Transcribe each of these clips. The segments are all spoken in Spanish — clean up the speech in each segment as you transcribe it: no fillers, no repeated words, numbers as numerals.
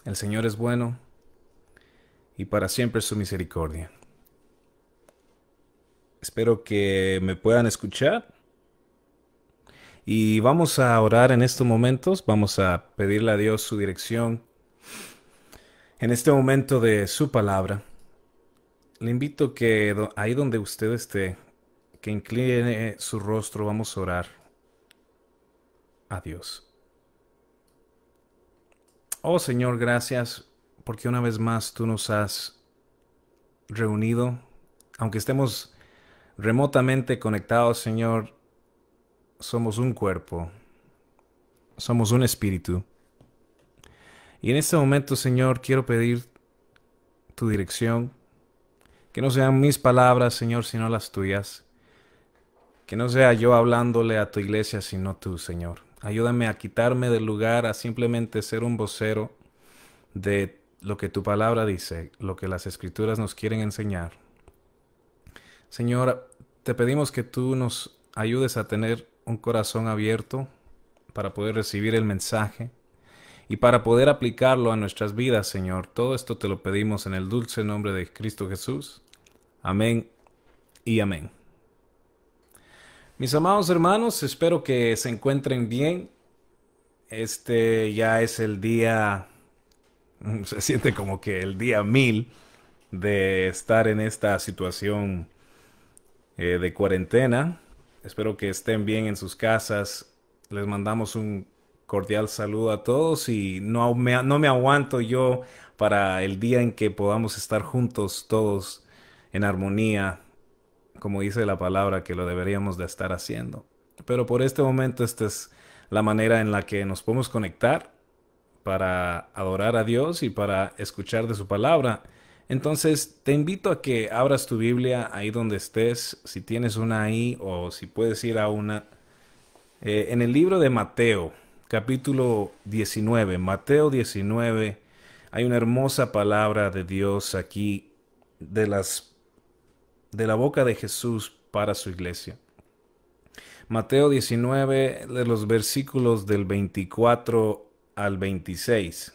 El Señor es bueno y para siempre es su misericordia. Espero que me puedan escuchar y vamos a orar en estos momentos. Vamos a pedirle a Dios su dirección en este momento de su palabra. Le invito que ahí donde usted esté, que incline su rostro, vamos a orar a Dios. Oh Señor, gracias porque una vez más tú nos has reunido, aunque estemos remotamente conectados, Señor. Somos un cuerpo, somos un espíritu. Y en este momento, Señor, quiero pedir tu dirección, que no sean mis palabras, Señor, sino las tuyas. Que no sea yo hablándole a tu iglesia, sino tú, Señor. Ayúdame a quitarme del lugar, a simplemente ser un vocero de lo que tu palabra dice, lo que las escrituras nos quieren enseñar. Señor, te pedimos que tú nos ayudes a tener un corazón abierto para poder recibir el mensaje y para poder aplicarlo a nuestras vidas, Señor. Todo esto te lo pedimos en el dulce nombre de Cristo Jesús. Amén y amén. Mis amados hermanos, espero que se encuentren bien. Este ya es el día, se siente como que el día 1000 de estar en esta situación de cuarentena. Espero que estén bien en sus casas. Les mandamos un cordial saludo a todos y no me aguanto yo para el día en que podamos estar juntos todos en armonía, como dice la palabra que lo deberíamos de estar haciendo. Pero por este momento esta es la manera en la que nos podemos conectar para adorar a Dios y para escuchar de su palabra. Entonces te invito a que abras tu Biblia ahí donde estés, si tienes una ahí o si puedes ir a una. En el libro de Mateo, capítulo 19, Mateo 19, hay una hermosa palabra de Dios aquí de la boca de Jesús para su iglesia. Mateo 19, de los versículos del 24 al 26.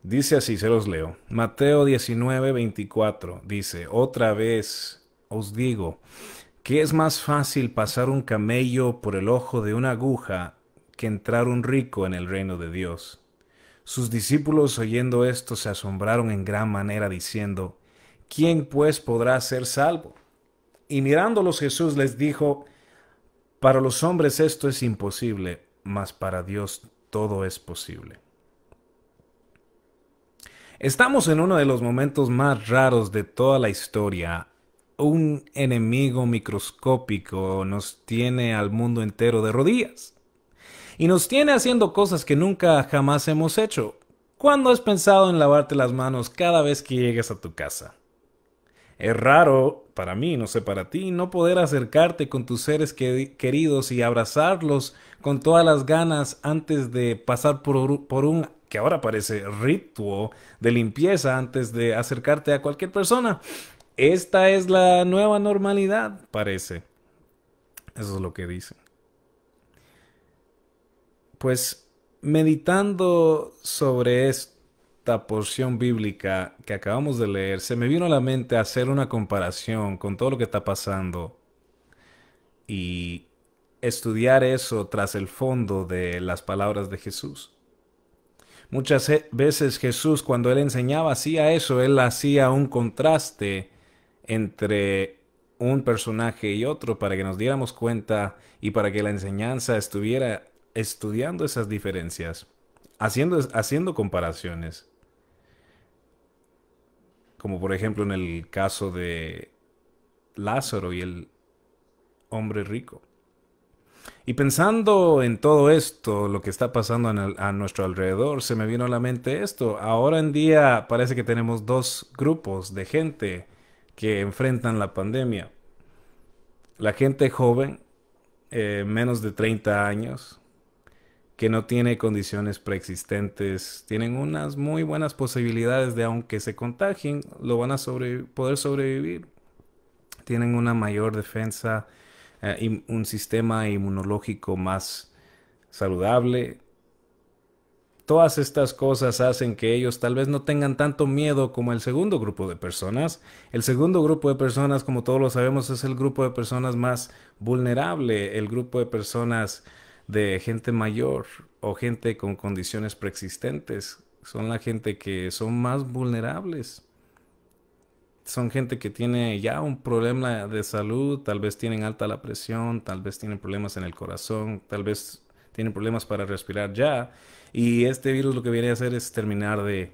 Dice así, se los leo. Mateo 19, 24 dice: Otra vez os digo, que es más fácil pasar un camello por el ojo de una aguja que entrar un rico en el reino de Dios. Sus discípulos, oyendo esto, se asombraron en gran manera, diciendo: ¿Quién pues podrá ser salvo? Y mirándolos Jesús les dijo: Para los hombres esto es imposible, mas para Dios todo es posible. Estamos en uno de los momentos más raros de toda la historia. Un enemigo microscópico nos tiene al mundo entero de rodillas y nos tiene haciendo cosas que nunca jamás hemos hecho. ¿Cuándo has pensado en lavarte las manos cada vez que llegues a tu casa? Es raro, para mí, no sé para ti, no poder acercarte con tus seres queridos y abrazarlos con todas las ganas antes de pasar por un, que ahora parece ritual de limpieza antes de acercarte a cualquier persona. Esta es la nueva normalidad, parece. Eso es lo que dicen. Pues meditando sobre esta porción bíblica que acabamos de leer, se me vino a la mente hacer una comparación con todo lo que está pasando y estudiar eso tras el fondo de las palabras de Jesús. Muchas veces Jesús, cuando él enseñaba, hacía eso, él hacía un contraste entre un personaje y otro para que nos diéramos cuenta y para que la enseñanza estuviera estudiando esas diferencias, haciendo comparaciones, como por ejemplo en el caso de Lázaro y el hombre rico. Y pensando en todo esto, lo que está pasando a nuestro alrededor, se me vino a la mente esto. Ahora en día parece que tenemos dos grupos de gente que enfrentan la pandemia. La gente joven, menos de 30 años, que no tiene condiciones preexistentes, tienen unas muy buenas posibilidades de, aunque se contagien, lo van a poder sobrevivir. Tienen una mayor defensa, un sistema inmunológico más saludable. Todas estas cosas hacen que ellos tal vez no tengan tanto miedo como el segundo grupo de personas. El segundo grupo de personas, como todos lo sabemos, es el grupo de personas más vulnerable, el grupo de personas de gente mayor o gente con condiciones preexistentes. Son la gente que son más vulnerables. Son gente que tiene ya un problema de salud, tal vez tienen alta la presión, tal vez tienen problemas en el corazón, tal vez tienen problemas para respirar ya. Y este virus lo que viene a hacer es terminar de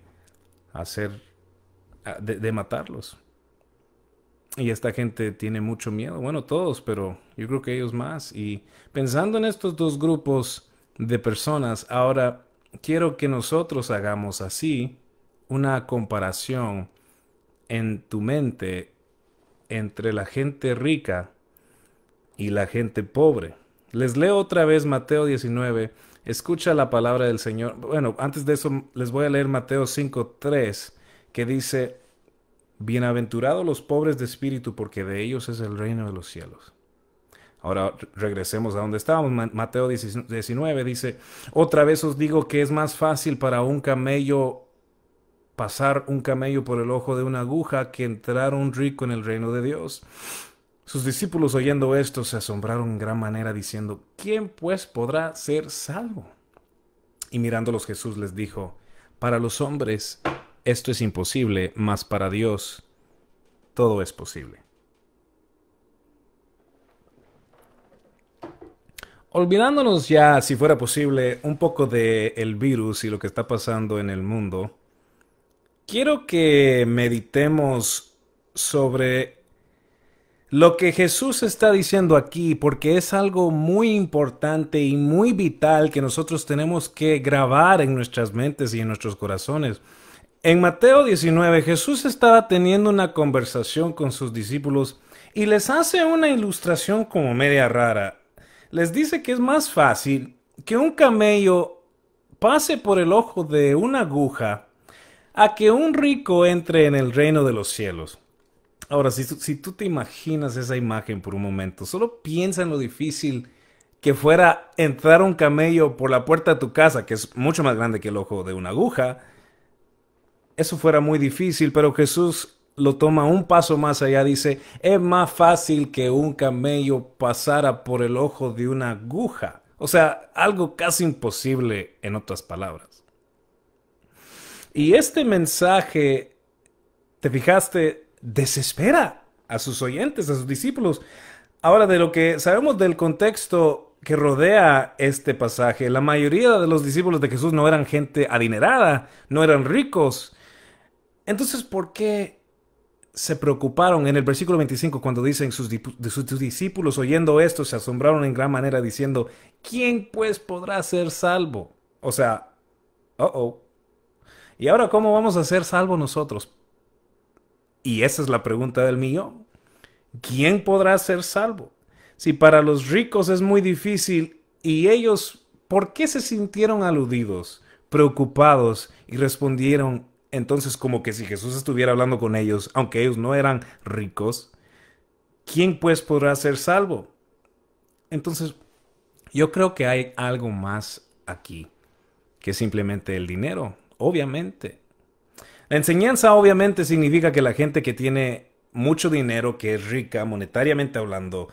hacer, de matarlos. Y esta gente tiene mucho miedo. Bueno, todos, pero yo creo que ellos más. Y pensando en estos dos grupos de personas, ahora quiero que nosotros hagamos así una comparación en tu mente entre la gente rica y la gente pobre. Les leo otra vez Mateo 19. Escucha la palabra del Señor. Bueno, antes de eso les voy a leer Mateo 5:3, que dice: Bienaventurados los pobres de espíritu, porque de ellos es el reino de los cielos. Ahora regresemos a donde estábamos. Mateo 19 dice: Otra vez os digo que es más fácil para un camello pasar un camello por el ojo de una aguja que entrar un rico en el reino de Dios. Sus discípulos, oyendo esto, se asombraron en gran manera, diciendo: ¿Quién pues podrá ser salvo? Y mirándolos Jesús les dijo: Para los hombres esto es imposible, mas para Dios todo es posible. Olvidándonos ya, si fuera posible, un poco del virus y lo que está pasando en el mundo, quiero que meditemos sobre lo que Jesús está diciendo aquí, porque es algo muy importante y muy vital que nosotros tenemos que grabar en nuestras mentes y en nuestros corazones. En Mateo 19, Jesús estaba teniendo una conversación con sus discípulos y les hace una ilustración como media rara. Les dice que es más fácil que un camello pase por el ojo de una aguja a que un rico entre en el reino de los cielos. Ahora, si tú te imaginas esa imagen por un momento, solo piensa en lo difícil que fuera entrar un camello por la puerta de tu casa, que es mucho más grande que el ojo de una aguja. Eso fuera muy difícil, pero Jesús lo toma un paso más allá. Dice: es más fácil que un camello pasara por el ojo de una aguja. O sea, algo casi imposible, en otras palabras. Y este mensaje, ¿te fijaste? Desespera a sus oyentes, a sus discípulos. Ahora, de lo que sabemos del contexto que rodea este pasaje, la mayoría de los discípulos de Jesús no eran gente adinerada, no eran ricos. Entonces, ¿por qué se preocuparon? En el versículo 25, cuando dicen sus discípulos, oyendo esto, se asombraron en gran manera, diciendo: ¿Quién pues podrá ser salvo? O sea, ¿y ahora cómo vamos a ser salvos nosotros? Y esa es la pregunta del millón. ¿Quién podrá ser salvo? Si para los ricos es muy difícil, y ellos, ¿por qué se sintieron aludidos, preocupados y respondieron entonces como que si Jesús estuviera hablando con ellos, aunque ellos no eran ricos? ¿Quién pues podrá ser salvo? Entonces, yo creo que hay algo más aquí que simplemente el dinero, obviamente. La enseñanza obviamente significa que la gente que tiene mucho dinero, que es rica monetariamente hablando,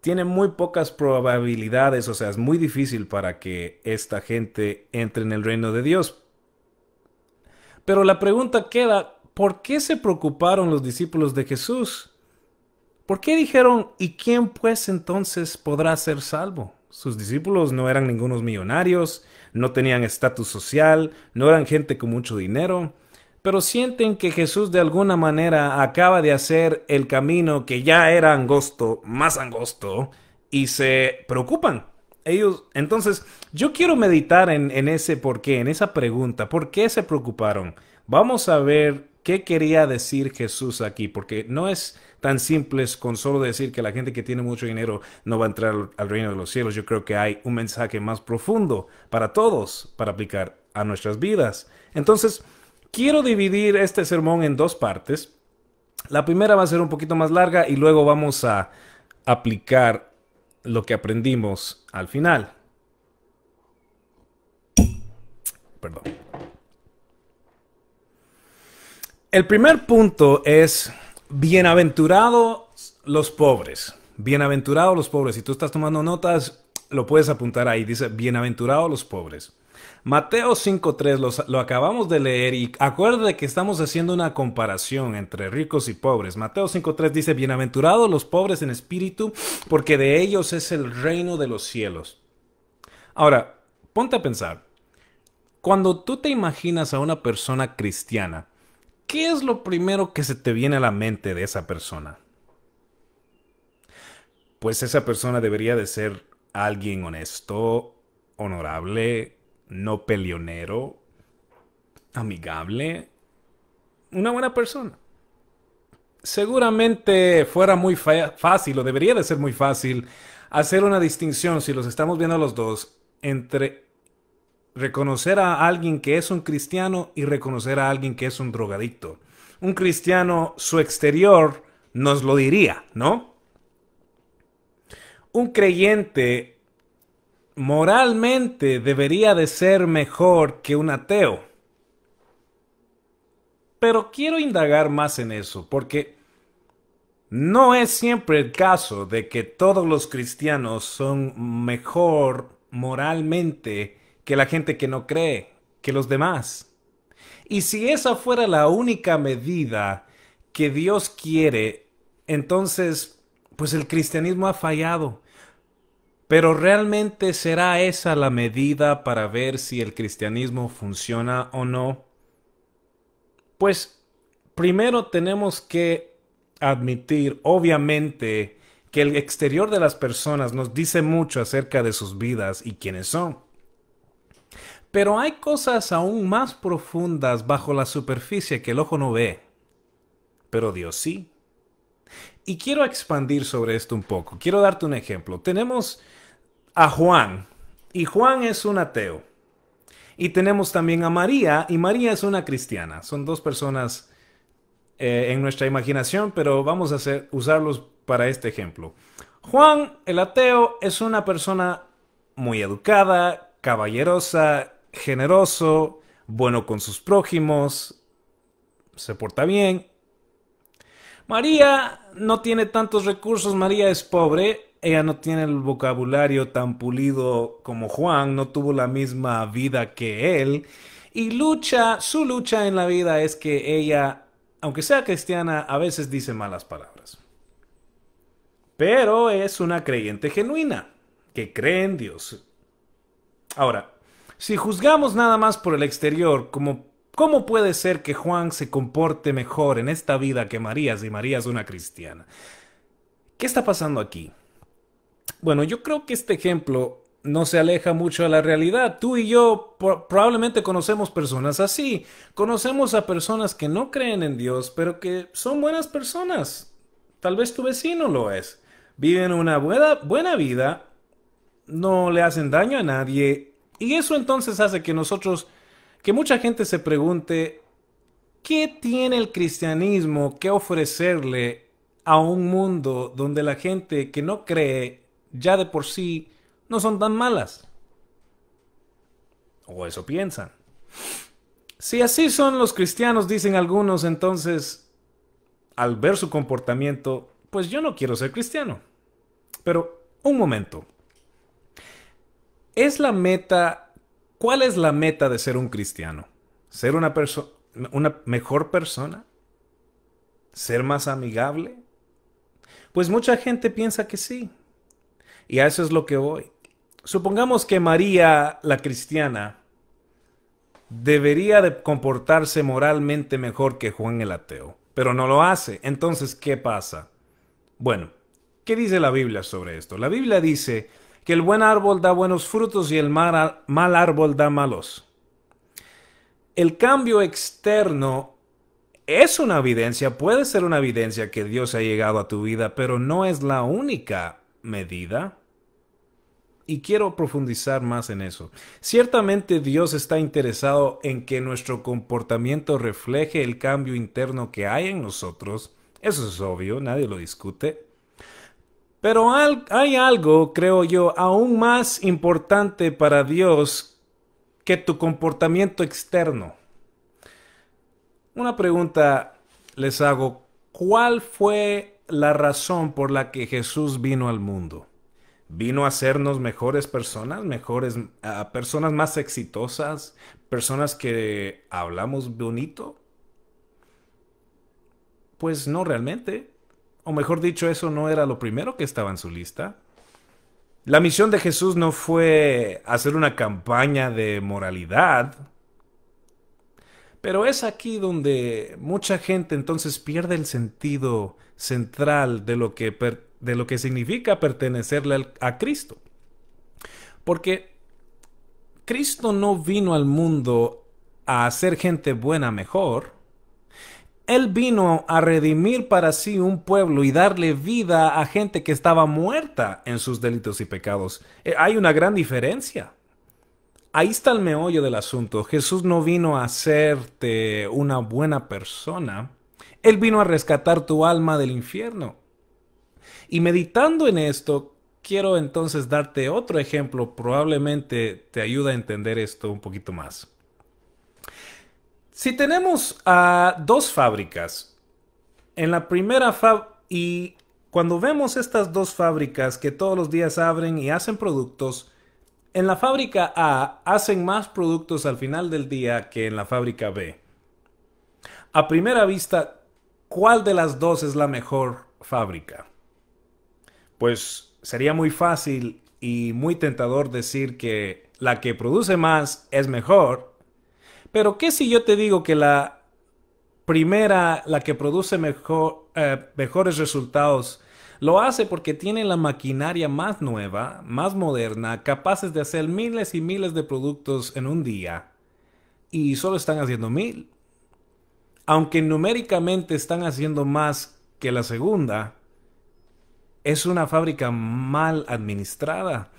tiene muy pocas probabilidades, o sea, es muy difícil para que esta gente entre en el reino de Dios. Pero la pregunta queda: ¿por qué se preocuparon los discípulos de Jesús? ¿Por qué dijeron: ¿y quién pues entonces podrá ser salvo? Sus discípulos no eran ningunos millonarios, no tenían estatus social, no eran gente con mucho dinero, pero sienten que Jesús de alguna manera acaba de hacer el camino que ya era angosto, más angosto, y se preocupan. Ellos, entonces, yo quiero meditar en ese por qué, en esa pregunta. ¿Por qué se preocuparon? Vamos a ver qué quería decir Jesús aquí, porque no es tan simple con solo decir que la gente que tiene mucho dinero no va a entrar al reino de los cielos. Yo creo que hay un mensaje más profundo para todos, para aplicar a nuestras vidas. Entonces, quiero dividir este sermón en dos partes. La primera va a ser un poquito más larga y luego vamos a aplicar lo que aprendimos al final. Perdón. El primer punto es bienaventurados los pobres. Bienaventurados los pobres. Si tú estás tomando notas, lo puedes apuntar ahí. Dice, bienaventurados los pobres. Mateo 5.3 lo acabamos de leer y acuérdate que estamos haciendo una comparación entre ricos y pobres. Mateo 5.3 dice, bienaventurados los pobres en espíritu, porque de ellos es el reino de los cielos. Ahora, ponte a pensar. Cuando tú te imaginas a una persona cristiana, ¿qué es lo primero que se te viene a la mente de esa persona? Pues esa persona debería de ser alguien honesto, honorable, no peleonero, amigable, una buena persona. Seguramente fuera muy fácil, o debería de ser muy fácil, hacer una distinción, si los estamos viendo los dos, entre reconocer a alguien que es un cristiano y reconocer a alguien que es un drogadicto. Un cristiano, su exterior nos lo diría, ¿no? Un creyente moralmente debería de ser mejor que un ateo. Pero quiero indagar más en eso, porque no es siempre el caso de que todos los cristianos son mejor moralmente que la gente que no cree, que los demás. Y si esa fuera la única medida que Dios quiere, entonces, pues el cristianismo ha fallado. Pero ¿realmente será esa la medida para ver si el cristianismo funciona o no? Pues primero tenemos que admitir, obviamente, que el exterior de las personas nos dice mucho acerca de sus vidas y quiénes son. Pero hay cosas aún más profundas bajo la superficie que el ojo no ve, pero Dios sí. Y quiero expandir sobre esto un poco. Quiero darte un ejemplo. Tenemos a Juan, y Juan es un ateo. Y tenemos también a María, y María es una cristiana. Son dos personas en nuestra imaginación, pero vamos a usarlos para este ejemplo. Juan, el ateo, es una persona muy educada, caballerosa, generoso, bueno con sus prójimos, se porta bien. María no tiene tantos recursos, María es pobre, ella no tiene el vocabulario tan pulido como Juan, no tuvo la misma vida que él, y su lucha en la vida es que ella, aunque sea cristiana, a veces dice malas palabras. Pero es una creyente genuina, que cree en Dios. Ahora, si juzgamos nada más por el exterior, ¿cómo puede ser que Juan se comporte mejor en esta vida que María si María es una cristiana? ¿Qué está pasando aquí? Bueno, yo creo que este ejemplo no se aleja mucho de la realidad. Tú y yo probablemente conocemos personas así. Conocemos a personas que no creen en Dios, pero que son buenas personas. Tal vez tu vecino lo es. Viven una buena vida, no le hacen daño a nadie. Y eso entonces hace que mucha gente se pregunte, ¿qué tiene el cristianismo que ofrecerle a un mundo donde la gente que no cree ya de por sí no son tan malas? O eso piensan. Si así son los cristianos, dicen algunos, entonces, al ver su comportamiento, pues yo no quiero ser cristiano. Pero, un momento. ¿Cuál es la meta de ser un cristiano? ¿Ser una mejor persona? ¿Ser más amigable? Pues mucha gente piensa que sí. Y a eso es lo que voy. Supongamos que María, la cristiana, debería de comportarse moralmente mejor que Juan el ateo, pero no lo hace. Entonces, ¿qué pasa? Bueno, ¿qué dice la Biblia sobre esto? La Biblia dice que el buen árbol da buenos frutos y el mal árbol da malos. El cambio externo es una evidencia, puede ser una evidencia que Dios ha llegado a tu vida, pero no es la única medida. Y quiero profundizar más en eso. Ciertamente Dios está interesado en que nuestro comportamiento refleje el cambio interno que hay en nosotros. Eso es obvio, nadie lo discute. Pero hay algo, creo yo, aún más importante para Dios que tu comportamiento externo. Una pregunta les hago. ¿Cuál fue la razón por la que Jesús vino al mundo? ¿Vino a hacernos mejores personas, personas más exitosas, personas que hablamos bonito? Pues no realmente. O mejor dicho, eso no era lo primero que estaba en su lista. La misión de Jesús no fue hacer una campaña de moralidad, pero es aquí donde mucha gente entonces pierde el sentido central de lo que significa pertenecerle a Cristo. Porque Cristo no vino al mundo a hacer gente buena mejor. Él vino a redimir para sí un pueblo y darle vida a gente que estaba muerta en sus delitos y pecados. Hay una gran diferencia. Ahí está el meollo del asunto. Jesús no vino a hacerte una buena persona. Él vino a rescatar tu alma del infierno. Y meditando en esto, quiero entonces darte otro ejemplo. Probablemente te ayuda a entender esto un poquito más. Si tenemos dos fábricas, en la primera y cuando vemos estas dos fábricas que todos los días abren y hacen productos, en la fábrica A hacen más productos al final del día que en la fábrica B. A primera vista, ¿cuál de las dos es la mejor fábrica? Pues sería muy fácil y muy tentador decir que la que produce más es mejor. Pero ¿qué si yo te digo que la primera, la que produce mejores resultados, lo hace porque tiene la maquinaria más nueva, más moderna, capaces de hacer miles y miles de productos en un día y solo están haciendo 1000? Aunque numéricamente están haciendo más que la segunda, es una fábrica mal administrada.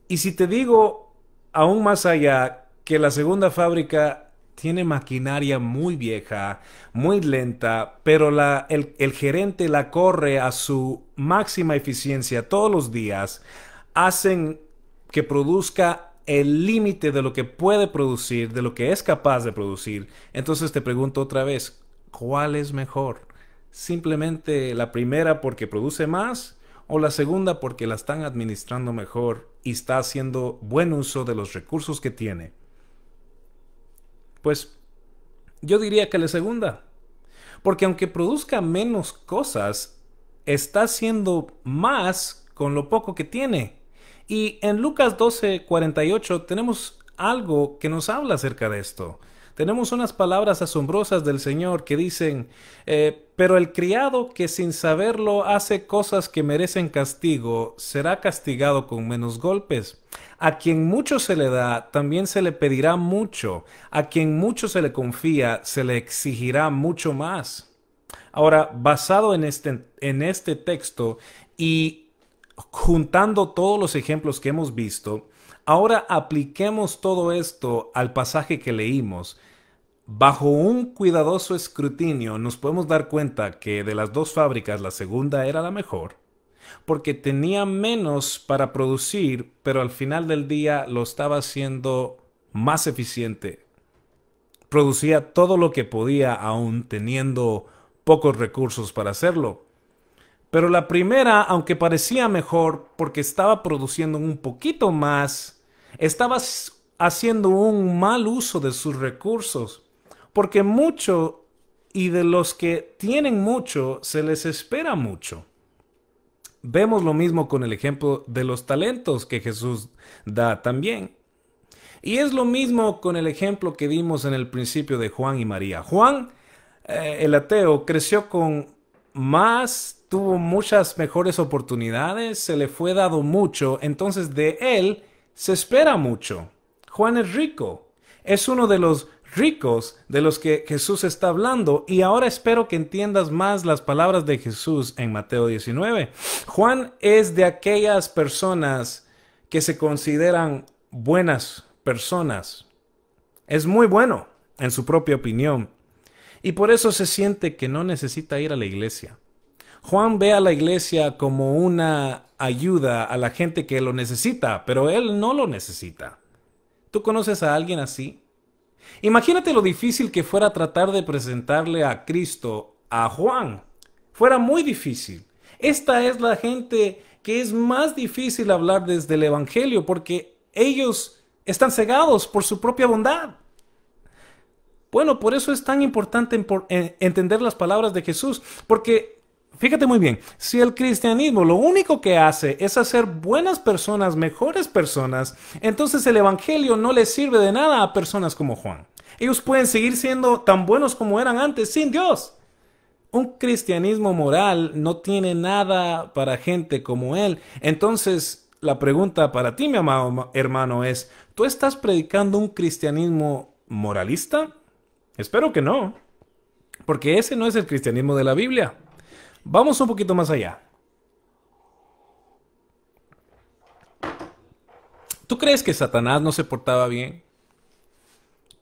Y si te digo aún más allá que la segunda fábrica tiene maquinaria muy vieja, muy lenta, pero el gerente la corre a su máxima eficiencia todos los días, hacen que produzca el límite de lo que puede producir, de lo que es capaz de producir. Entonces te pregunto otra vez, ¿cuál es mejor? ¿Simplemente la primera porque produce más o la segunda porque la están administrando mejor y está haciendo buen uso de los recursos que tiene? Pues yo diría que la segunda, porque aunque produzca menos cosas, está haciendo más con lo poco que tiene. Y en Lucas 12:48 tenemos algo que nos habla acerca de esto. Tenemos unas palabras asombrosas del Señor que dicen, pero el criado que sin saberlo hace cosas que merecen castigo, será castigado con menos golpes. A quien mucho se le da, también se le pedirá mucho. A quien mucho se le confía, se le exigirá mucho más. Ahora, basado en este texto y juntando todos los ejemplos que hemos visto, ahora apliquemos todo esto al pasaje que leímos. Bajo un cuidadoso escrutinio nos podemos dar cuenta que de las dos fábricas la segunda era la mejor, porque tenía menos para producir, pero al final del día lo estaba haciendo más eficiente. Producía todo lo que podía aún teniendo pocos recursos para hacerlo. Pero la primera, aunque parecía mejor porque estaba produciendo un poquito más, estaba haciendo un mal uso de sus recursos. Porque mucho y de los que tienen mucho se les espera mucho. Vemos lo mismo con el ejemplo de los talentos que Jesús da también. Y es lo mismo con el ejemplo que dimos en el principio de Juan y María. Juan, el ateo, creció con más, tuvo muchas mejores oportunidades, se le fue dado mucho, entonces de él se espera mucho. Juan es rico, es uno de los ricos de los que Jesús está hablando, y ahora espero que entiendas más las palabras de Jesús en Mateo 19. Juan es de aquellas personas que se consideran buenas personas. Es muy bueno en su propia opinión y por eso se siente que no necesita ir a la iglesia. Juan ve a la iglesia como una ayuda a la gente que lo necesita, pero él no lo necesita. ¿Tú conoces a alguien así? Imagínate lo difícil que fuera tratar de presentarle a Cristo a Juan. Fuera muy difícil. Esta es la gente que es más difícil hablar desde el Evangelio porque ellos están cegados por su propia bondad. Bueno, por eso es tan importante entender las palabras de Jesús, porque fíjate muy bien, si el cristianismo lo único que hace es hacer buenas personas, mejores personas, entonces el evangelio no les sirve de nada a personas como Juan. Ellos pueden seguir siendo tan buenos como eran antes sin Dios. Un cristianismo moral no tiene nada para gente como él. Entonces, la pregunta para ti, mi amado hermano, es, ¿tú estás predicando un cristianismo moralista? Espero que no, porque ese no es el cristianismo de la Biblia. Vamos un poquito más allá. ¿Tú crees que Satanás no se portaba bien?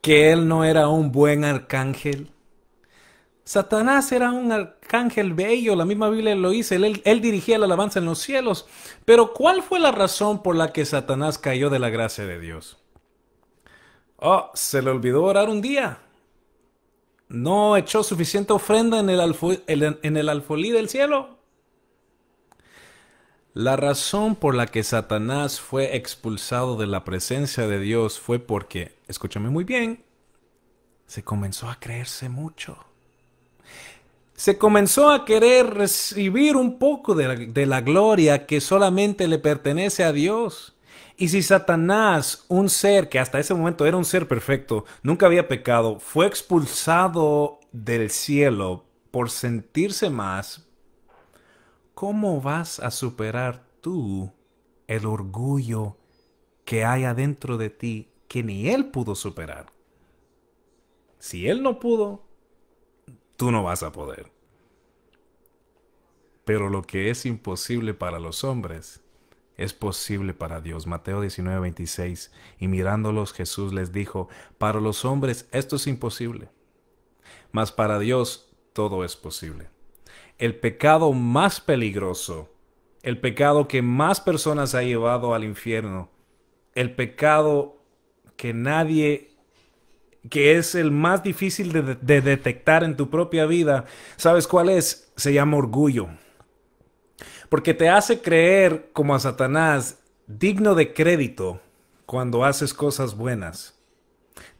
¿Que él no era un buen arcángel? Satanás era un arcángel bello, la misma Biblia lo dice, él dirigía la alabanza en los cielos. Pero ¿cuál fue la razón por la que Satanás cayó de la gracia de Dios? Oh, se le olvidó orar un día. No echó suficiente ofrenda en el alfolí del cielo. La razón por la que Satanás fue expulsado de la presencia de Dios fue porque, escúchame muy bien, se comenzó a creerse mucho. Se comenzó a querer recibir un poco de la gloria que solamente le pertenece a Dios. Y si Satanás, un ser que hasta ese momento era un ser perfecto, nunca había pecado, fue expulsado del cielo por sentirse más, ¿cómo vas a superar tú el orgullo que hay adentro de ti que ni él pudo superar? Si él no pudo, tú no vas a poder. Pero lo que es imposible para los hombres es posible para Dios. Mateo 19:26. Y mirándolos Jesús les dijo, para los hombres esto es imposible, mas para Dios todo es posible. El pecado más peligroso, el pecado que más personas ha llevado al infierno, el pecado que es el más difícil de detectar en tu propia vida, ¿sabes cuál es? Se llama orgullo. Porque te hace creer como a Satanás digno de crédito cuando haces cosas buenas.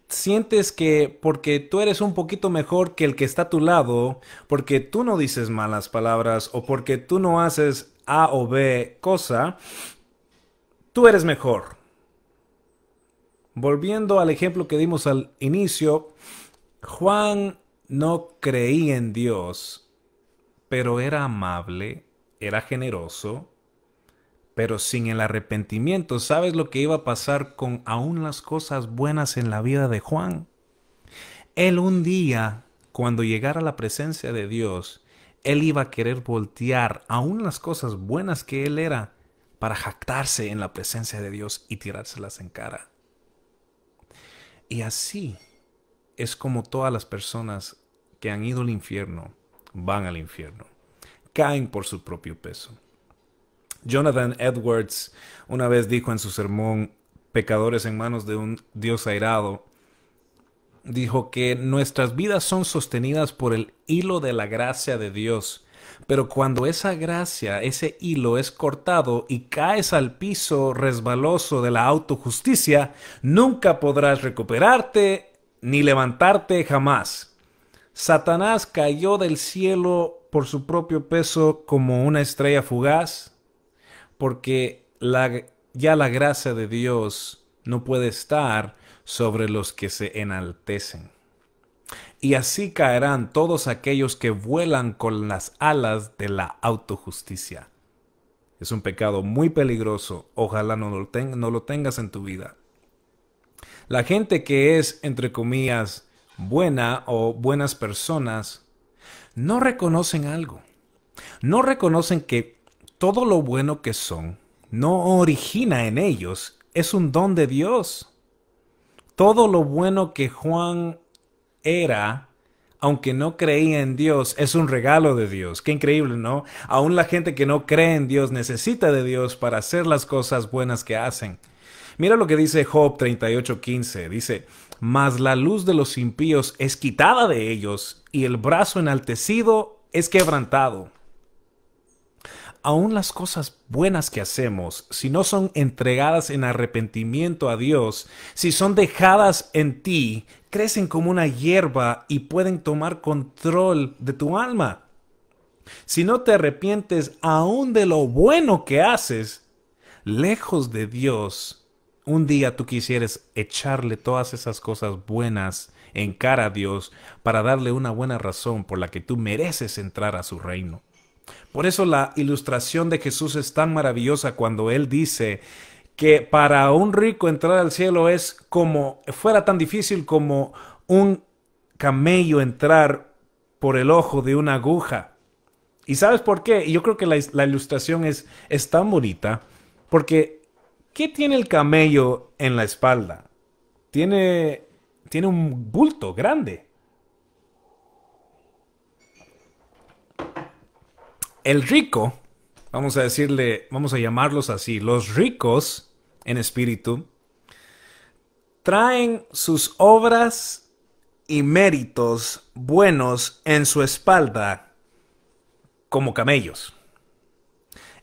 Sientes que porque tú eres un poquito mejor que el que está a tu lado, porque tú no dices malas palabras o porque tú no haces A o B cosa, tú eres mejor. Volviendo al ejemplo que dimos al inicio, Juan no creía en Dios, pero era amable, era generoso, pero sin el arrepentimiento. ¿Sabes lo que iba a pasar con aún las cosas buenas en la vida de Juan? Él un día, cuando llegara a la presencia de Dios, él iba a querer voltear aún las cosas buenas que él era para jactarse en la presencia de Dios y tirárselas en cara. Y así es como todas las personas que han ido al infierno van al infierno. Caen por su propio peso. Jonathan Edwards una vez dijo en su sermón Pecadores en manos de un Dios airado, dijo que nuestras vidas son sostenidas por el hilo de la gracia de Dios, pero cuando esa gracia, ese hilo es cortado y caes al piso resbaloso de la autojusticia, nunca podrás recuperarte ni levantarte jamás. Satanás cayó del cielo por su propio peso como una estrella fugaz, porque ya la gracia de Dios no puede estar sobre los que se enaltecen. Y así caerán todos aquellos que vuelan con las alas de la autojusticia. Es un pecado muy peligroso. Ojalá no lo tengas en tu vida. La gente que es, entre comillas, buena o buenas personas, no reconocen algo. No reconocen que todo lo bueno que son no origina en ellos, es un don de Dios. Todo lo bueno que Juan era, aunque no creía en Dios, es un regalo de Dios. Qué increíble, ¿no? Aún la gente que no cree en Dios necesita de Dios para hacer las cosas buenas que hacen. Mira lo que dice Job 38:15. Dice, mas la luz de los impíos es quitada de ellos, y el brazo enaltecido es quebrantado. Aún las cosas buenas que hacemos, si no son entregadas en arrepentimiento a Dios, si son dejadas en ti, crecen como una hierba y pueden tomar control de tu alma. Si no te arrepientes aún de lo bueno que haces, lejos de Dios, un día tú quisieras echarle todas esas cosas buenas en cara a Dios para darle una buena razón por la que tú mereces entrar a su reino. Por eso la ilustración de Jesús es tan maravillosa cuando Él dice que para un rico entrar al cielo es como, fuera tan difícil como un camello entrar por el ojo de una aguja. ¿Y sabes por qué? Y yo creo que la ilustración es tan bonita porque ¿qué tiene el camello en la espalda? Tiene un bulto grande. El rico, vamos a decirle, vamos a llamarlos así, los ricos en espíritu, traen sus obras y méritos buenos en su espalda como camellos.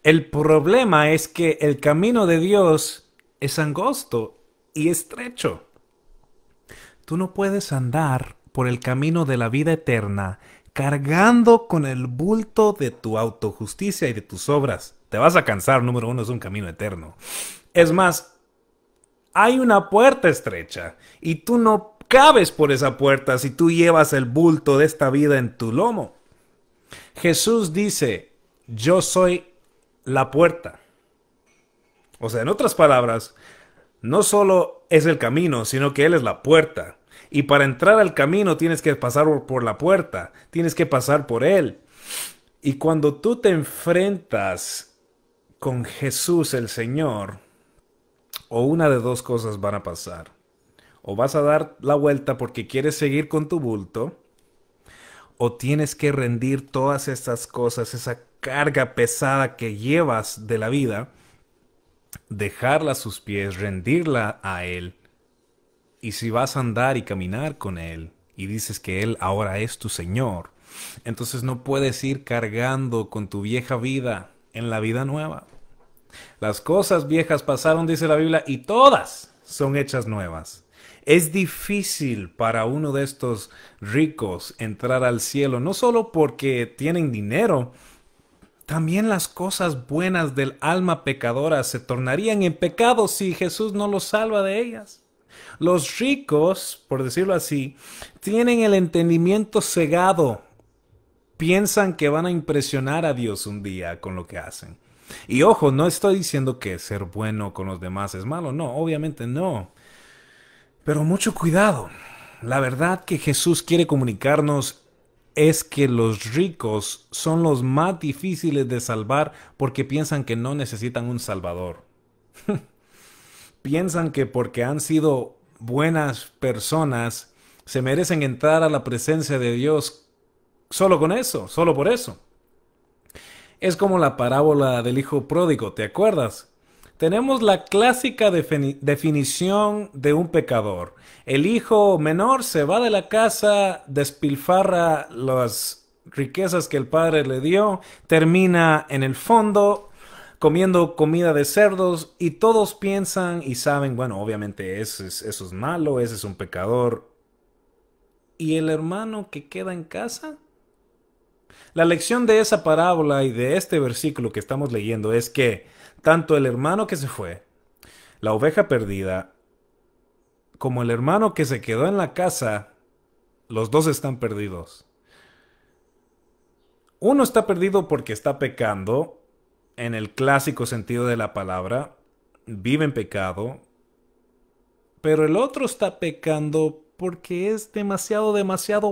El problema es que el camino de Dios es angosto y estrecho. Tú no puedes andar por el camino de la vida eterna cargando con el bulto de tu autojusticia y de tus obras. Te vas a cansar, número uno, es un camino eterno. Es más, hay una puerta estrecha y tú no cabes por esa puerta si tú llevas el bulto de esta vida en tu lomo. Jesús dice, yo soy la puerta. O sea, en otras palabras, no solo es el camino, sino que Él es la puerta. Y para entrar al camino tienes que pasar por la puerta, tienes que pasar por Él. Y cuando tú te enfrentas con Jesús el Señor, o una de dos cosas van a pasar. O vas a dar la vuelta porque quieres seguir con tu bulto, o tienes que rendir todas estas cosas, esa carga pesada que llevas de la vida, dejarla a sus pies, rendirla a Él. Y si vas a andar y caminar con Él y dices que Él ahora es tu Señor, entonces no puedes ir cargando con tu vieja vida en la vida nueva. Las cosas viejas pasaron, dice la Biblia, y todas son hechas nuevas. Es difícil para uno de estos ricos entrar al cielo, no solo porque tienen dinero, también las cosas buenas del alma pecadora se tornarían en pecado si Jesús no los salva de ellas. Los ricos, por decirlo así, tienen el entendimiento cegado. Piensan que van a impresionar a Dios un día con lo que hacen. Y ojo, no estoy diciendo que ser bueno con los demás es malo, no, obviamente no. Pero mucho cuidado. La verdad que Jesús quiere comunicarnos es que los ricos son los más difíciles de salvar porque piensan que no necesitan un salvador. Piensan que porque han sido buenas personas se merecen entrar a la presencia de Dios solo con eso, solo por eso. Es como la parábola del hijo pródigo, ¿te acuerdas? Tenemos la clásica definición de un pecador. El hijo menor se va de la casa, despilfarra las riquezas que el padre le dio, termina en el fondo comiendo comida de cerdos y todos piensan y saben, bueno, obviamente eso es malo, ese es un pecador. ¿Y el hermano que queda en casa? La lección de esa parábola y de este versículo que estamos leyendo es que tanto el hermano que se fue, la oveja perdida, como el hermano que se quedó en la casa, los dos están perdidos. Uno está perdido porque está pecando, en el clásico sentido de la palabra, vive en pecado, pero el otro está pecando porque es demasiado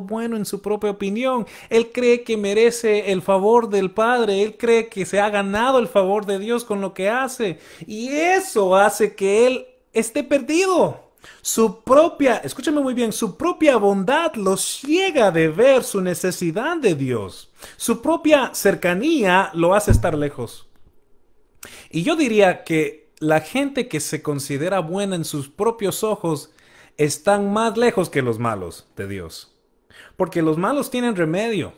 bueno en su propia opinión. Él cree que merece el favor del Padre, él cree que se ha ganado el favor de Dios con lo que hace, y eso hace que él esté perdido. Escúchame muy bien, su propia bondad lo ciega de ver su necesidad de Dios. Su propia cercanía lo hace estar lejos. Y yo diría que la gente que se considera buena en sus propios ojos están más lejos que los malos de Dios. Porque los malos tienen remedio.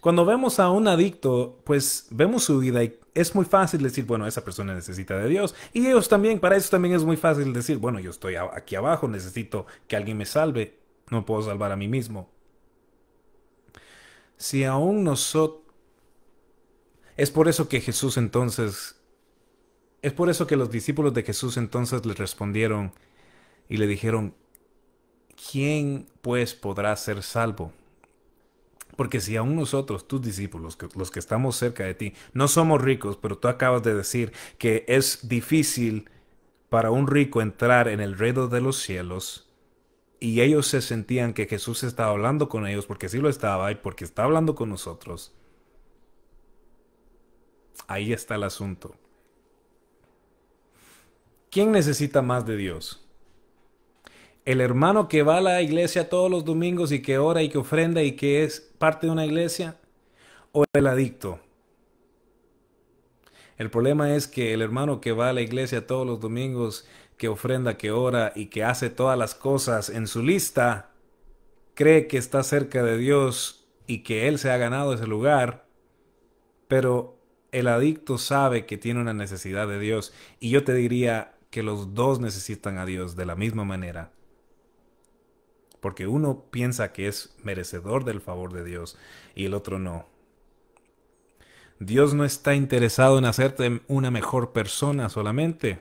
Cuando vemos a un adicto, pues vemos su vida y es muy fácil decir, bueno, esa persona necesita de Dios. Y ellos también, para eso también es muy fácil decir, bueno, yo estoy aquí abajo, necesito que alguien me salve, no puedo salvar a mí mismo. Si aún nosotros... Es por eso que Jesús entonces... Es por eso que los discípulos de Jesús entonces le respondieron y le dijeron, ¿quién pues podrá ser salvo? Porque si aún nosotros, tus discípulos, los que estamos cerca de ti, no somos ricos, pero tú acabas de decir que es difícil para un rico entrar en el reino de los cielos, y ellos se sentían que Jesús estaba hablando con ellos, porque sí lo estaba, y porque está hablando con nosotros, ahí está el asunto. ¿Quién necesita más de Dios? ¿El hermano que va a la iglesia todos los domingos y que ora y que ofrenda y que es parte de una iglesia? ¿O el adicto? El problema es que el hermano que va a la iglesia todos los domingos, que ofrenda, que ora y que hace todas las cosas en su lista, cree que está cerca de Dios y que Él se ha ganado ese lugar, pero el adicto sabe que tiene una necesidad de Dios. Y yo te diría que los dos necesitan a Dios de la misma manera. Porque uno piensa que es merecedor del favor de Dios y el otro no. Dios no está interesado en hacerte una mejor persona solamente.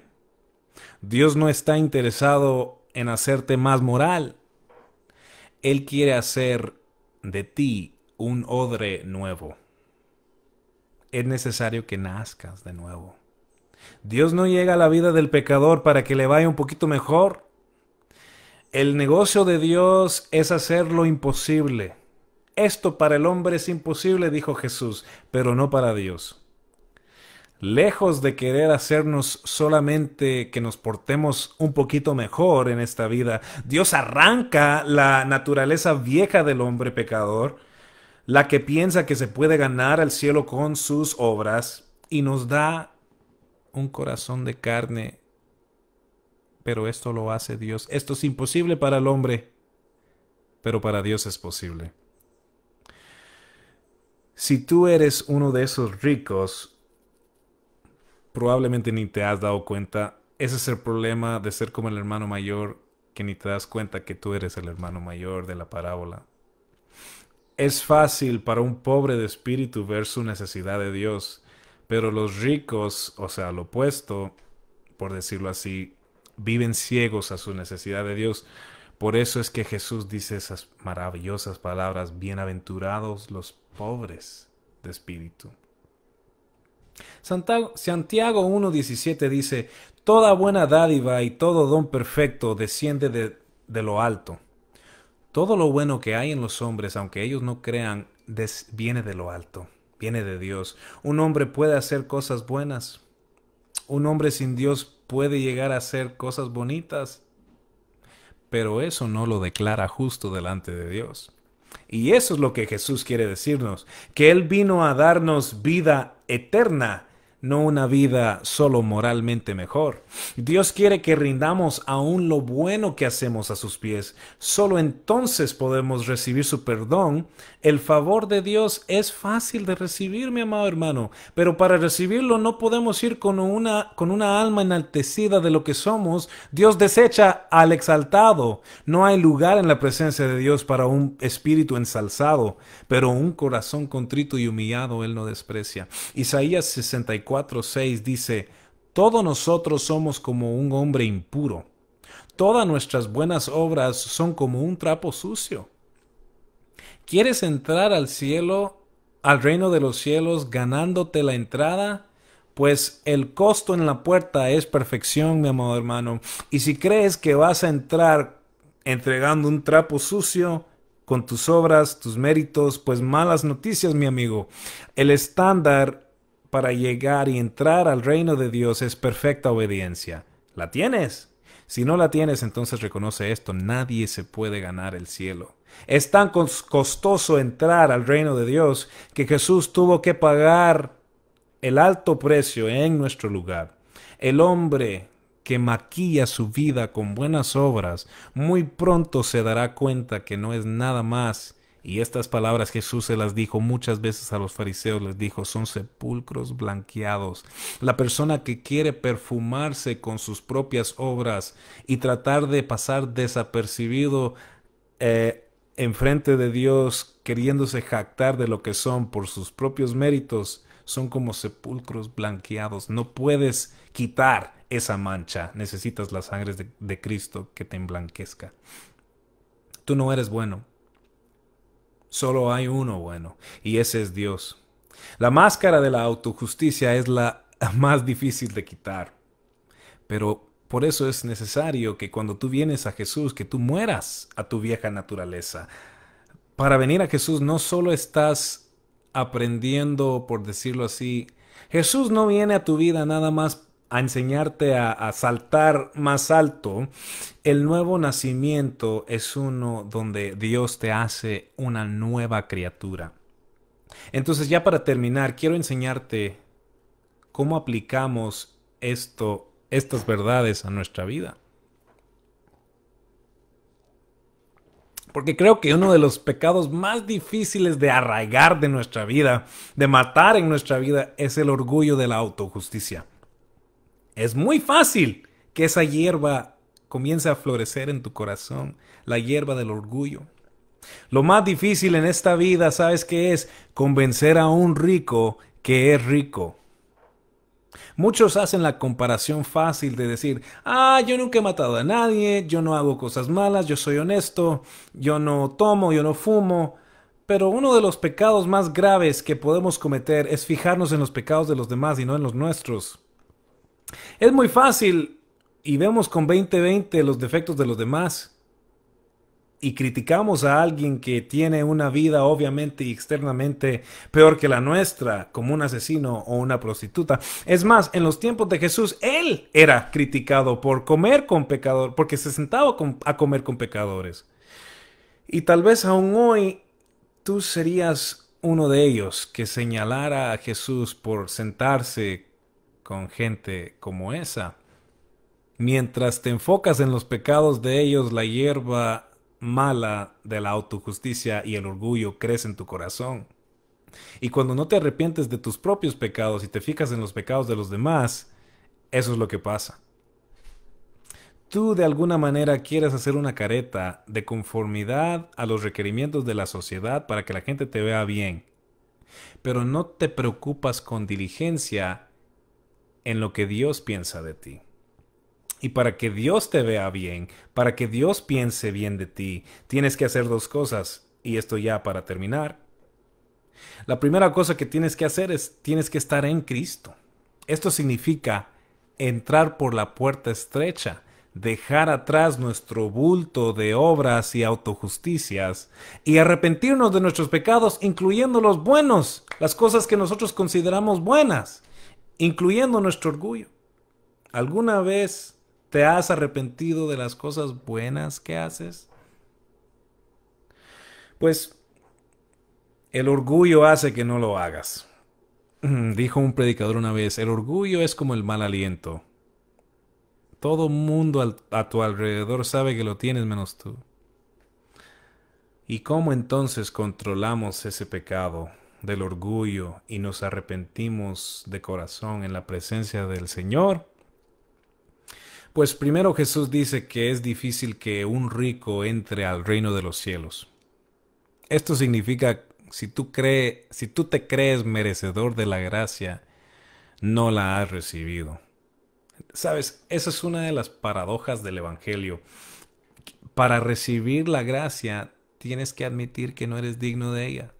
Dios no está interesado en hacerte más moral. Él quiere hacer de ti un odre nuevo. Es necesario que nazcas de nuevo. Dios no llega a la vida del pecador para que le vaya un poquito mejor. El negocio de Dios es hacer lo imposible. Esto para el hombre es imposible, dijo Jesús, pero no para Dios. Lejos de querer hacernos solamente que nos portemos un poquito mejor en esta vida, Dios arranca la naturaleza vieja del hombre pecador, la que piensa que se puede ganar al cielo con sus obras, y nos da un corazón de carne. Pero esto lo hace Dios. Esto es imposible para el hombre, pero para Dios es posible. Si tú eres uno de esos ricos, probablemente ni te has dado cuenta. Ese es el problema de ser como el hermano mayor, que ni te das cuenta que tú eres el hermano mayor de la parábola. Es fácil para un pobre de espíritu ver su necesidad de Dios, pero los ricos, o sea, lo opuesto, por decirlo así, viven ciegos a su necesidad de Dios. Por eso es que Jesús dice esas maravillosas palabras, bienaventurados los pobres de espíritu. Santiago 1:17 dice, toda buena dádiva y todo don perfecto desciende de lo alto. Todo lo bueno que hay en los hombres, aunque ellos no crean, viene de lo alto, viene de Dios. Un hombre puede hacer cosas buenas. Un hombre sin Dios puede llegar a hacer cosas bonitas, pero eso no lo declara justo delante de Dios. Y eso es lo que Jesús quiere decirnos, que Él vino a darnos vida eterna, no una vida solo moralmente mejor. Dios quiere que rindamos aún lo bueno que hacemos a sus pies. Solo entonces podemos recibir su perdón. El favor de Dios es fácil de recibir, mi amado hermano, pero para recibirlo no podemos ir con una alma enaltecida de lo que somos. Dios desecha al exaltado. No hay lugar en la presencia de Dios para un espíritu ensalzado, pero un corazón contrito y humillado Él no desprecia. Isaías 64:6 dice, todos nosotros somos como un hombre impuro. Todas nuestras buenas obras son como un trapo sucio. ¿Quieres entrar al cielo, al reino de los cielos, ganándote la entrada? Pues el costo en la puerta es perfección, mi amado hermano. Y si crees que vas a entrar entregando un trapo sucio con tus obras, tus méritos, pues malas noticias, mi amigo. El estándar para llegar y entrar al reino de Dios es perfecta obediencia. ¿La tienes? Si no la tienes, entonces reconoce esto: nadie se puede ganar el cielo. Es tan costoso entrar al reino de Dios que Jesús tuvo que pagar el alto precio en nuestro lugar. El hombre que maquilla su vida con buenas obras, muy pronto se dará cuenta que no es nada más. Y estas palabras Jesús se las dijo muchas veces a los fariseos, les dijo, son sepulcros blanqueados. La persona que quiere perfumarse con sus propias obras y tratar de pasar desapercibido enfrente de Dios, queriéndose jactar de lo que son por sus propios méritos, son como sepulcros blanqueados. No puedes quitar esa mancha. Necesitas la sangre de Cristo que te emblanquezca. Tú no eres bueno. Solo hay uno bueno, y ese es Dios. La máscara de la autojusticia es la más difícil de quitar. Pero por eso es necesario que cuando tú vienes a Jesús, que tú mueras a tu vieja naturaleza. Para venir a Jesús no solo estás aprendiendo, por decirlo así, Jesús no viene a tu vida nada más a enseñarte a saltar más alto. El nuevo nacimiento es uno donde Dios te hace una nueva criatura. Entonces, ya para terminar, quiero enseñarte cómo aplicamos estas verdades a nuestra vida. Porque creo que uno de los pecados más difíciles de arraigar de nuestra vida, de matar en nuestra vida, es el orgullo de la autojusticia. Es muy fácil que esa hierba comience a florecer en tu corazón, la hierba del orgullo. Lo más difícil en esta vida, ¿sabes qué es? Convencer a un rico que es rico. Muchos hacen la comparación fácil de decir, yo nunca he matado a nadie, yo no hago cosas malas, yo soy honesto, yo no tomo, yo no fumo. Pero uno de los pecados más graves que podemos cometer es fijarnos en los pecados de los demás y no en los nuestros. Es muy fácil y vemos con 20/20 los defectos de los demás. Y criticamos a alguien que tiene una vida obviamente y externamente peor que la nuestra, como un asesino o una prostituta. Es más, en los tiempos de Jesús, él era criticado por comer con pecadores, porque se sentaba a comer con pecadores. Y tal vez aún hoy tú serías uno de ellos que señalara a Jesús por sentarse con gente como esa. Mientras te enfocas en los pecados de ellos, la hierba mala de la autojusticia y el orgullo crece en tu corazón. Y cuando no te arrepientes de tus propios pecados y te fijas en los pecados de los demás, eso es lo que pasa. Tú de alguna manera quieres hacer una careta de conformidad a los requerimientos de la sociedad para que la gente te vea bien, pero no te preocupas con diligencia en lo que Dios piensa de ti. Y para que Dios te vea bien, para que Dios piense bien de ti, tienes que hacer dos cosas. Y esto ya para terminar. La primera cosa que tienes que hacer es, tienes que estar en Cristo. Esto significa entrar por la puerta estrecha, dejar atrás nuestro bulto de obras y autojusticias y arrepentirnos de nuestros pecados, incluyendo los buenos, las cosas que nosotros consideramos buenas, incluyendo nuestro orgullo. ¿Alguna vez te has arrepentido de las cosas buenas que haces? Pues el orgullo hace que no lo hagas. Dijo un predicador una vez, el orgullo es como el mal aliento. Todo mundo a tu alrededor sabe que lo tienes menos tú. ¿Y cómo entonces controlamos ese pecado del orgullo y nos arrepentimos de corazón en la presencia del Señor? Pues primero Jesús dice que es difícil que un rico entre al reino de los cielos. Esto significa, si tú te crees merecedor de la gracia, no la has recibido. Sabes, esa es una de las paradojas del Evangelio. Para recibir la gracia, tienes que admitir que no eres digno de ella.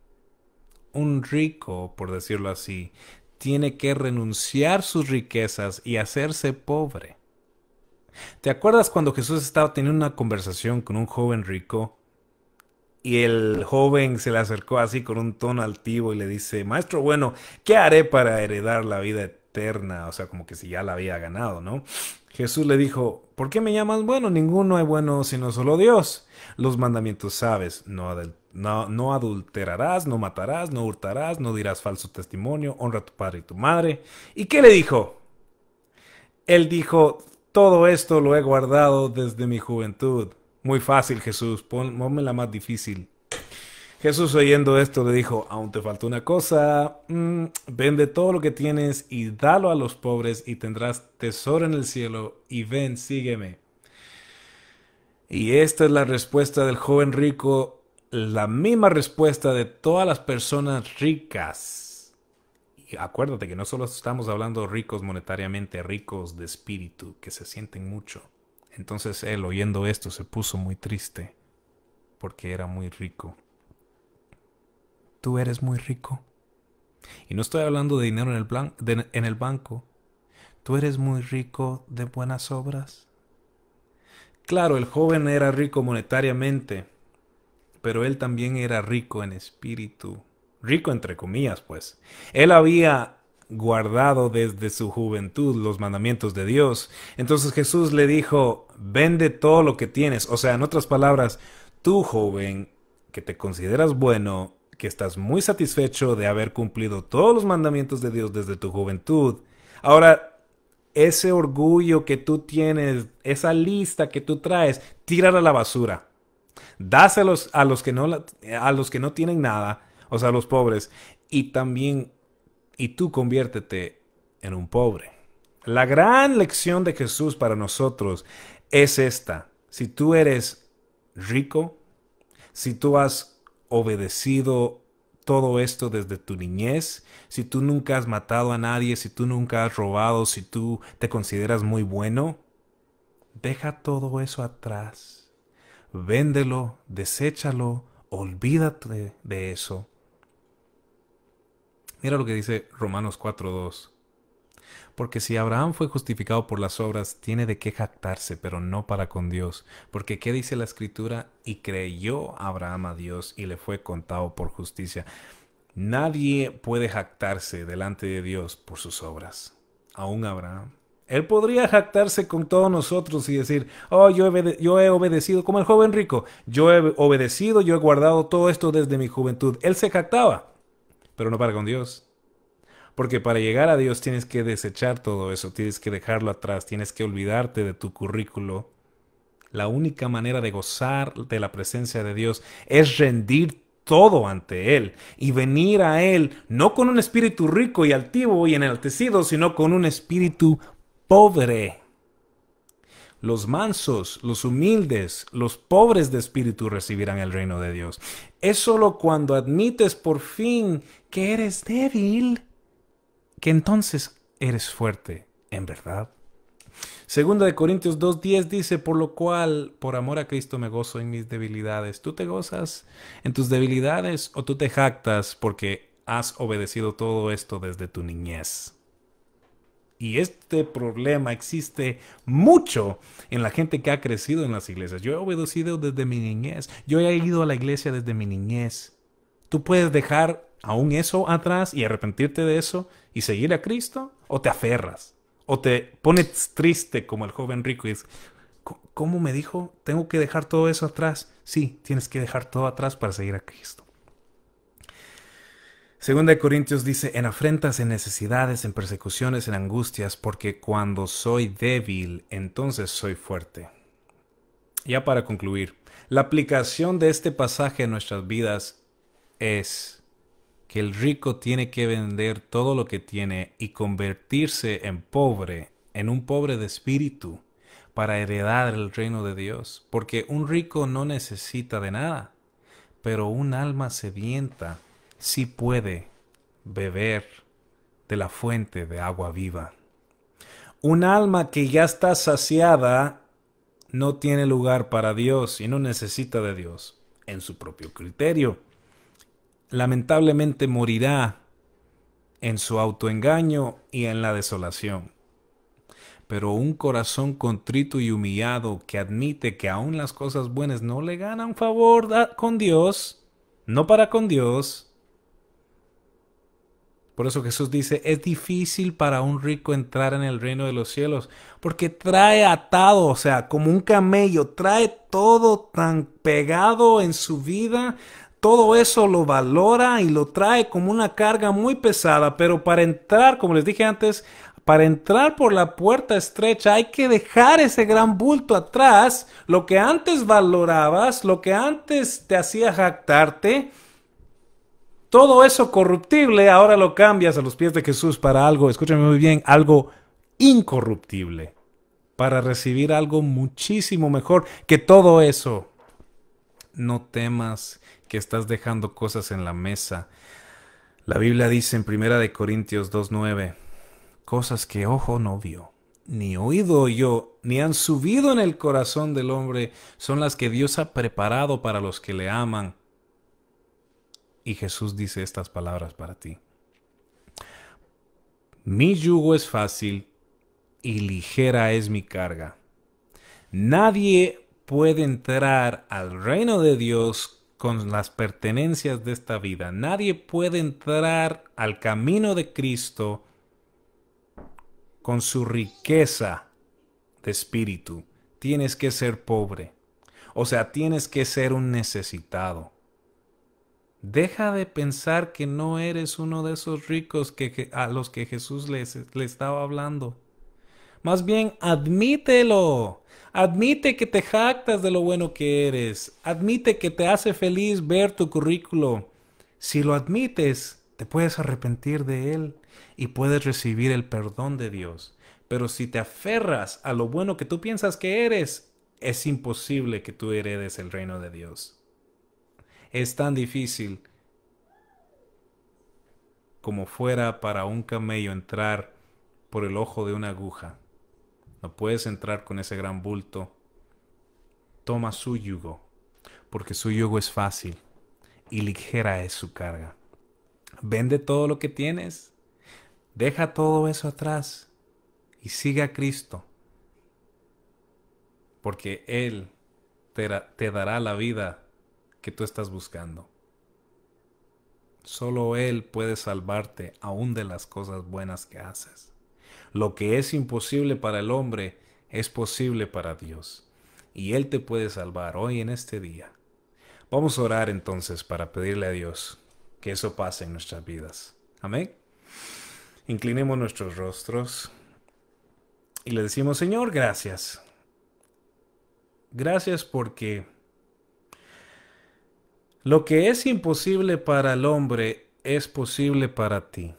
Un rico, por decirlo así, tiene que renunciar sus riquezas y hacerse pobre. ¿Te acuerdas cuando Jesús estaba teniendo una conversación con un joven rico? Y el joven se le acercó así con un tono altivo y le dice, Maestro, bueno, ¿qué haré para heredar la vida eterna? O sea, como que si ya la había ganado, ¿no? Jesús le dijo, ¿por qué me llamas bueno? Ninguno es bueno sino solo Dios. Los mandamientos sabes, no adulterarás, no matarás, no hurtarás, no dirás falso testimonio, honra a tu padre y tu madre. ¿Y qué le dijo? Él dijo, todo esto lo he guardado desde mi juventud. Muy fácil, Jesús, ponme la más difícil. Jesús oyendo esto le dijo, aún te falta una cosa, vende todo lo que tienes y dalo a los pobres y tendrás tesoro en el cielo y ven, sígueme. Y esta es la respuesta del joven rico, la misma respuesta de todas las personas ricas. Y acuérdate que no solo estamos hablando ricos monetariamente, ricos de espíritu, que se sienten mucho. Entonces él, oyendo esto, se puso muy triste porque era muy rico. Tú eres muy rico. Y no estoy hablando de dinero en el banco. Tú eres muy rico de buenas obras. Claro, el joven era rico monetariamente, pero él también era rico en espíritu. Rico entre comillas, pues. Él había guardado desde su juventud los mandamientos de Dios. Entonces Jesús le dijo, vende todo lo que tienes. O sea, en otras palabras, tú, joven, que te consideras bueno, que estás muy satisfecho de haber cumplido todos los mandamientos de Dios desde tu juventud. Ahora, ese orgullo que tú tienes, esa lista que tú traes, tírala a la basura. Dáselos a los que no tienen nada, o sea, a los pobres, y también, y tú conviértete en un pobre. La gran lección de Jesús para nosotros es esta. Si tú eres rico, si tú has obedecido todo esto desde tu niñez, si tú nunca has matado a nadie, si tú nunca has robado, si tú te consideras muy bueno, deja todo eso atrás. Véndelo, deséchalo, olvídate de eso. Mira lo que dice Romanos 4:2. Porque si Abraham fue justificado por las obras, tiene de qué jactarse, pero no para con Dios. Porque ¿qué dice la Escritura? Y creyó Abraham a Dios y le fue contado por justicia. Nadie puede jactarse delante de Dios por sus obras. Aún Abraham. Él podría jactarse con todos nosotros y decir, oh, yo he obedecido, como el joven rico. Yo he obedecido, yo he guardado todo esto desde mi juventud. Él se jactaba, pero no para con Dios. Porque para llegar a Dios tienes que desechar todo eso, tienes que dejarlo atrás, tienes que olvidarte de tu currículo. La única manera de gozar de la presencia de Dios es rendir todo ante Él y venir a Él no con un espíritu rico y altivo y enaltecido, sino con un espíritu pobre. Los mansos, los humildes, los pobres de espíritu recibirán el reino de Dios. Es solo cuando admites por fin que eres débil que entonces eres fuerte, en verdad. Segunda de Corintios 2:10 dice, por lo cual, por amor a Cristo me gozo en mis debilidades. ¿Tú te gozas en tus debilidades o tú te jactas porque has obedecido todo esto desde tu niñez? Y este problema existe mucho en la gente que ha crecido en las iglesias. Yo he obedecido desde mi niñez. Yo he ido a la iglesia desde mi niñez. Tú puedes dejar aún eso atrás y arrepentirte de eso y seguir a Cristo, o te aferras, o te pones triste como el joven rico y dices, ¿cómo me dijo? ¿Tengo que dejar todo eso atrás? Sí, tienes que dejar todo atrás para seguir a Cristo. Segunda de Corintios dice, en afrentas, en necesidades, en persecuciones, en angustias, porque cuando soy débil, entonces soy fuerte. Ya para concluir, la aplicación de este pasaje en nuestras vidas es que el rico tiene que vender todo lo que tiene y convertirse en un pobre de espíritu, para heredar el reino de Dios. Porque un rico no necesita de nada, pero un alma sedienta sí puede beber de la fuente de agua viva. Un alma que ya está saciada no tiene lugar para Dios y no necesita de Dios en su propio criterio. Lamentablemente morirá en su autoengaño y en la desolación. Pero un corazón contrito y humillado que admite que aún las cosas buenas no le ganan favor con Dios, no para con Dios. Por eso Jesús dice, es difícil para un rico entrar en el reino de los cielos, porque trae atado, o sea, como un camello, trae todo tan pegado en su vida. Todo eso lo valora y lo trae como una carga muy pesada, pero para entrar, como les dije antes, Para entrar por la puerta estrecha hay que dejar ese gran bulto atrás, lo que antes valorabas, lo que antes te hacía jactarte, todo eso corruptible, ahora lo cambias a los pies de Jesús para algo, escúchame muy bien, algo incorruptible, para recibir algo muchísimo mejor que todo eso. No temas que estás dejando cosas en la mesa. La Biblia dice en 1 Corintios 2:9, cosas que ojo no vio, ni oído oyó, ni han subido en el corazón del hombre, son las que Dios ha preparado para los que le aman. Y Jesús dice estas palabras para ti. Mi yugo es fácil y ligera es mi carga. Nadie puede entrar al reino de Dios con las pertenencias de esta vida. Nadie puede entrar al camino de Cristo con su riqueza de espíritu. Tienes que ser pobre. O sea, tienes que ser un necesitado. Deja de pensar que no eres uno de esos ricos a los que Jesús le estaba hablando. Más bien, admítelo. Admite que te jactas de lo bueno que eres. Admite que te hace feliz ver tu currículo. Si lo admites, te puedes arrepentir de él y puedes recibir el perdón de Dios. Pero si te aferras a lo bueno que tú piensas que eres, es imposible que tú heredes el reino de Dios. Es tan difícil como fuera para un camello entrar por el ojo de una aguja. No puedes entrar con ese gran bulto. Toma su yugo, porque su yugo es fácil y ligera es su carga. Vende todo lo que tienes, deja todo eso atrás y sigue a Cristo, porque Él te dará la vida que tú estás buscando. Solo Él puede salvarte aún de las cosas buenas que haces. Lo que es imposible para el hombre es posible para Dios. Y Él te puede salvar hoy en este día. Vamos a orar entonces para pedirle a Dios que eso pase en nuestras vidas. Amén. Inclinemos nuestros rostros y le decimos, Señor, gracias. Gracias porque lo que es imposible para el hombre es posible para ti.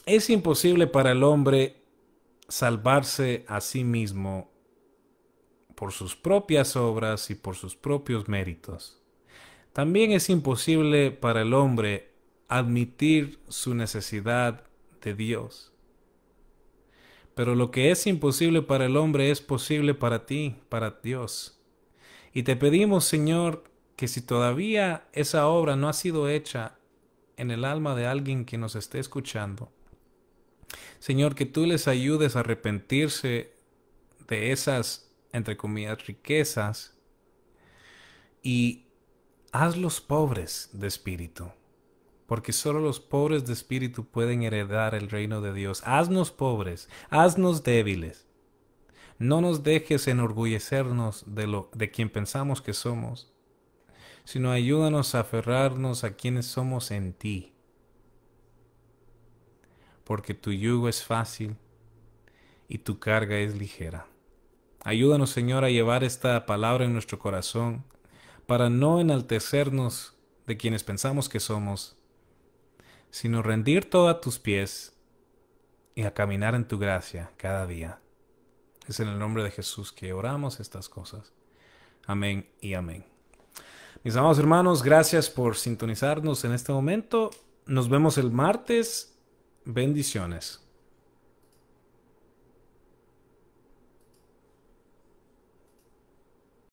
Es imposible para el hombre salvarse a sí mismo por sus propias obras y por sus propios méritos. También es imposible para el hombre admitir su necesidad de Dios. Pero lo que es imposible para el hombre es posible para ti, para Dios. Y te pedimos, Señor, que si todavía esa obra no ha sido hecha en el alma de alguien que nos esté escuchando, Señor, que tú les ayudes a arrepentirse de esas, entre comillas, riquezas y hazlos pobres de espíritu, porque solo los pobres de espíritu pueden heredar el reino de Dios. Haznos pobres, haznos débiles. No nos dejes enorgullecernos de quien pensamos que somos, sino ayúdanos a aferrarnos a quienes somos en ti. Porque tu yugo es fácil y tu carga es ligera. Ayúdanos, Señor, a llevar esta palabra en nuestro corazón para no enaltecernos de quienes pensamos que somos, sino rendir todo a tus pies y a caminar en tu gracia cada día. Es en el nombre de Jesús que oramos estas cosas. Amén y amén. Mis amados hermanos, gracias por sintonizarnos en este momento. Nos vemos el martes. Bendiciones.